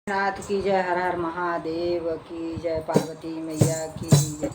नाथ की जय। हर हर महादेव की जय। पार्वती मैया की जय।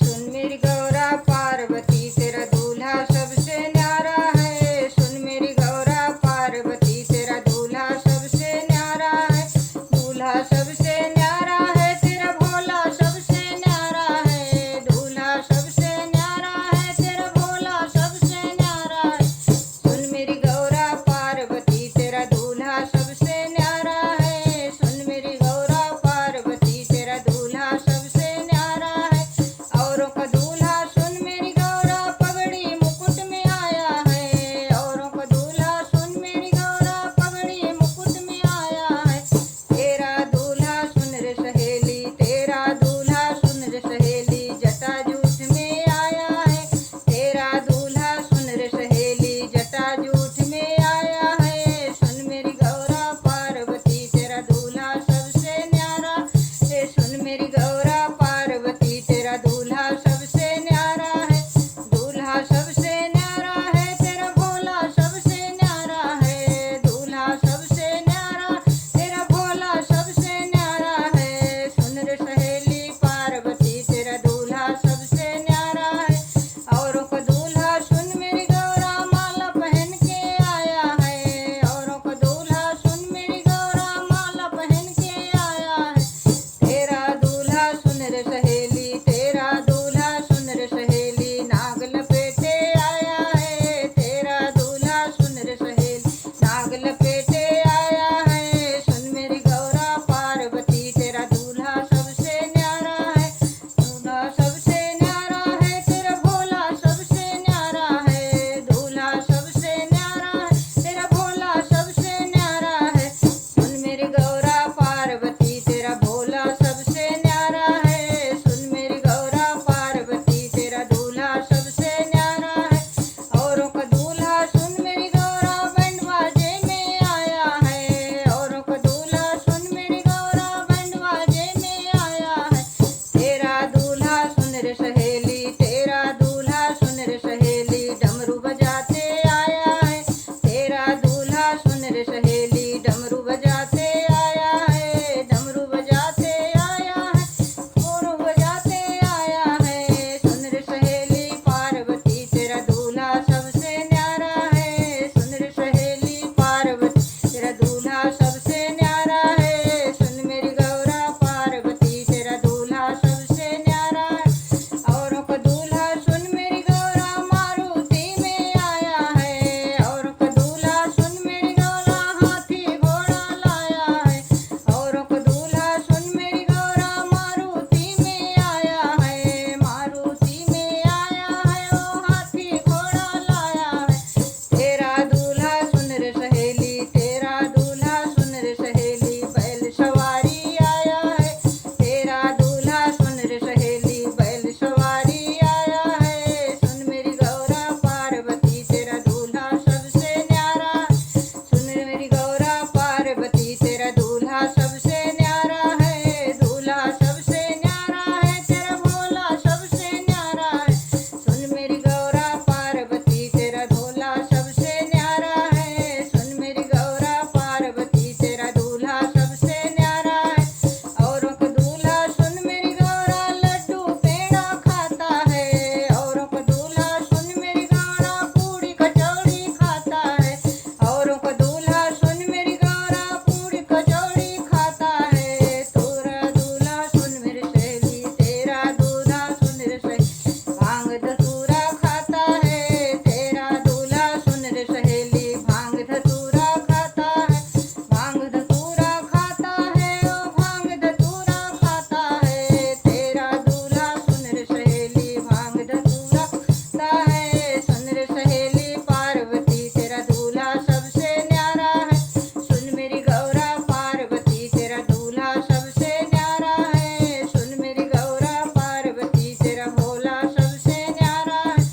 सुन मेरी गौरा पार्वती तेरा दूल्हा सबसे न्यारा है। सुन मेरी गौरा पार्वती तेरा दूल्हा सबसे न्यारा है। दूल्हा सबसे न्यारा है तेरा भोला सबसे न्यारा है। दूल्हा सबसे न्यारा है तेरा भोला सबसे न्यारा है। सुन मेरी गौरा पार्वती तेरा दूल्हा सबसे न्यारा है। सुन मेरी गौरा पार्वती तेरा दूल्हा सबसे न्यारा है। औरों का दूल्हा सुन मेरी गौरा पगड़ी मुकुट में आया है। औरों का दूल्हा सुन मेरी गौरा पगड़ी मुकुट में आया है। तेरा दूल्हा सुन रे सहेली तेरा दूल्हा सुन रे सहेली जटा जूठ में आया है। तेरा दूल्हा सुन रे सहेली जटा जूठ में आया है। सुन मेरी गौरा पार्वती तेरा दूल्हा सबसे न्यारा है। सुन मेरी गौरा पार्वती तेरा दूल्हा सबसे न्यारा है। दूल्हा सबसे न्यारा है तेरा भोला सबसे न्यारा है। दूल्हा सबसे न्यारा तेरा भोला सबसे न्यारा है। सुन रे सहेली पार्वती तेरा दूल्हा सबसे न्यारा है। औरों का दूल्हा सुन मेरी गौरा माला पहन के आया है। औरों का दूल्हा सुन मेरी गौरा माला पहन के आया है। तेरा दूल्हा सुन रे सहेली तेरा दूल्हा सुन रे सहेली नाग लपेटे आया है। तेरा दूल्हा सुन रे सहेली नाग लपेटे आया है। सुन मेरी गौरा पार्वती तेरा दूल्हा सबसे न्यारा है। दूल्हा सबसे न्यारा है तेरा भोला सबसे न्यारा है। दूल्हा सबसे न्यारा है तेरा भोला सबसे न्यारा है। सुन मेरी गौरा पार्वती तेरा भोला सबसे न्यारा है। सुन मेरी गौरा पार्वती तेरा दूल्हा सबसे न्यारा है। औरों का दूल्हा सुन मेरी गौरा बैंड बाजे में आया है। औरों का दूल्हा सुन मेरी गौरा बैंड बाजे में आया है। तेरा दूल्हा सुन रे सहेली तेरा दूल्हा सुन रे सहेली डमरू बजाते आया है। तेरा दूल्हा सुन रे सहेली डमरू बजाते आया है। डमरू बजाते आया है मोरू बजाते आया है। सुन रे सहेली पार्वती तेरा दूल्हा सबसे न्यारा है। सुन रे सहेली पार्वती तेरा दूल्हा सबसे न्यारा है। सुन मेरी गौरा पार्वती तेरा दूल्हा सबसे न्यारा है। औरों का दूल्हा सुन मेरी गौरा मारुति में आया है। औरों का दूल्हा सुन मेरी गौरा हाथी घोड़ा लाया है। औरों का दूल्हा सुन मेरी गौरा मारुति में आया है। मारुति में आया है वो हाथी घोड़ा लाया है। तेरा दूल्हा सुन रे सहेली तेरा दूल्हा सुन रे सहेली बैल सवारी आया है। तेरा दूल्हा सुन रे सहेली बैल सवारी आया है। सुन मेरी गौरा पार्वती तेरा दूल्हा सबसे न्यारा है। सुन मेरी गौरा पार्वती तेरा दूल्हा सबसे न्यारा है। दूल्हा सबसे न्यारा है तेरा भोला सबसे न्यारा है। सुन मेरी गौरा पार्वती तेरा भोला सबसे न्यारा है। सुन मेरी गौरा पार्वती तेरा दूल्हा सबसे न्यारा है। औरों का दूल्हा सुन मेरी गौरा लड्डू पेड़ा खाता है। औरों का दूल्हा सुन मेरी गौरा पूड़ी कचौड़ी खाता है। औरों का दूल्हा सुन मेरी गौरा पूड़ी कचौड़ी खाता है। तेरा दूल्हा सुन मेरी सहेली तेरा दूल्हा सुन रे सहेली भांग धतूरा खाता है। तेरा दूल्हा सुन रे सहेली भांग धतूरा खाता है। भांग धतूरा खाता है ओ भांग धतूरा खाता है। तेरा दूल्हा सुन रे सहेली भांग धतूरा खाता है। सुन रे सहेली पार्वती तेरा दूल्हा सबसे न्यारा है। सुन मेरी गौरा पार्वती तेरा दूल्हा सबसे न्यारा है। सुन मेरी गौरा पार्वती तेरा भोला सबसे न्यारा है।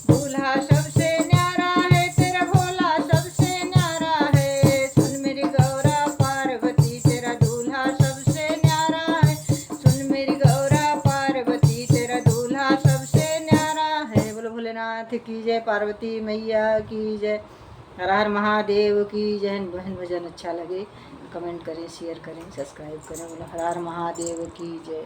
दूल्हा सबसे न्यारा है तेरा भोला सबसे न्यारा है। सुन मेरी गौरा पार्वती तेरा दूल्हा सबसे न्यारा है। सुन मेरी गौरा पार्वती तेरा दूल्हा सबसे न्यारा है। बोलो भोलेनाथ की जय। पार्वती मैया की जय। हर हर महादेव की जय। बहन भजन अच्छा लगे कमेंट करें, शेयर करें, सब्सक्राइब करें। बोलो हर हर महादेव की जय।